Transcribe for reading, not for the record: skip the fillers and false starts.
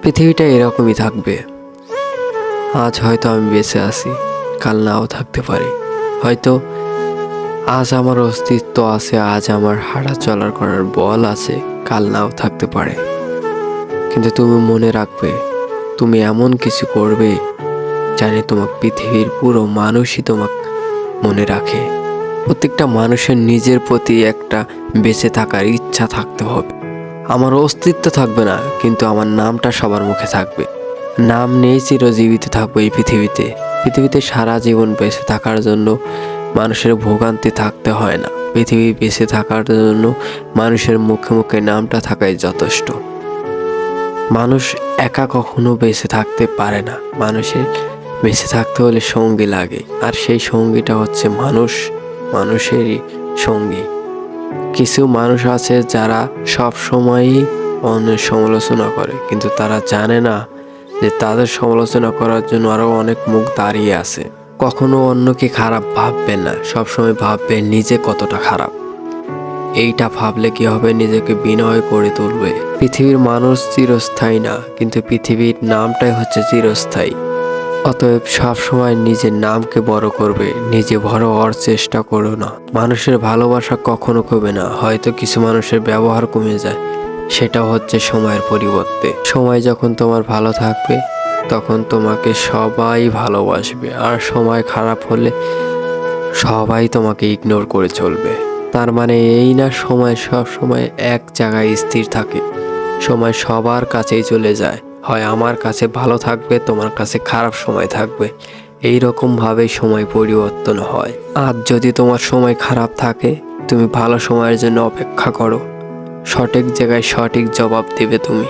পৃথিবীটা এরকমই থাকবে। আজ হয়তো আমি বেঁচে আছি, কাল নাও থাকতে পারি। হয়তো আজ আমার অস্তিত্ব আছে, আজ আমার হাঁটা চলার করার বল আছে, কাল নাও থাকতে পারে। কিন্তু তুমি মনে রাখবে, তুমি এমন কিছু করবে জানি তোমার পৃথিবীর পুরো মানুষই তোমাকে মনে রাখে। প্রত্যেকটা মানুষের নিজের প্রতি একটা বেঁচে থাকার ইচ্ছা থাকতে হবে। আমার অস্তিত্ব থাকবে না, কিন্তু আমার নামটা সবার মুখে থাকবে। নাম নিয়েই চিরজীবিত থাকবো এই পৃথিবীতে সারা জীবন বেঁচে থাকার জন্য মানুষের ভোগান্তি থাকতে হয় না। পৃথিবী বেঁচে থাকার জন্য মানুষের মুখে মুখে নামটা থাকাই যথেষ্ট। মানুষ একা কখনো বেঁচে থাকতে পারে না। মানুষের বেঁচে থাকতে হলে সঙ্গী লাগে, আর সেই সঙ্গীটা হচ্ছে মানুষেরই সঙ্গী। কিছু মানুষ আছে যারা সব সময়ই অন্যের সমালোচনা করে, কিন্তু তারা জানে না যে তাদের সমালোচনা করার জন্য আরো অনেক মুখ দাঁড়িয়ে আছে। কখনো অন্যকে খারাপ ভাববেন না, সবসময় ভাববেন নিজে কতটা খারাপ। এইটা ভাবলে কি হবে, নিজেকে বিনয় করে তুলবে। পৃথিবীর মানুষ চিরস্থায়ী না, কিন্তু পৃথিবীর নামটাই হচ্ছে চিরস্থায়ী। অতএব সবসময় নিজের নামকে বড় করবে, নিজে বড় হওয়ার চেষ্টা করো না। মানুষের ভালোবাসা কখনো কমে না, হয়তো কিছু মানুষের ব্যবহার কমে যায়, সেটা হচ্ছে সময়ের পরিবর্তে। সময় যখন তোমার ভালো থাকবে তখন তোমাকে সবাই ভালোবাসবে, আর সময় খারাপ হলে সবাই তোমাকে ইগনোর করে চলবে। তার মানে এই না সময় সব সময় এক জায়গায় স্থির থাকে। সময় সবার কাছেই চলে যায়, হয় আমার কাছে ভালো থাকবে, তোমার কাছে খারাপ সময় থাকবে। এই রকম ভাবেই সময় পরিবর্তন হয়। আজ যদি তোমার সময় খারাপ থাকে, তুমি ভালো সময়ের জন্য অপেক্ষা করো। সঠিক জায়গায় সঠিক জবাব দেবে তুমি।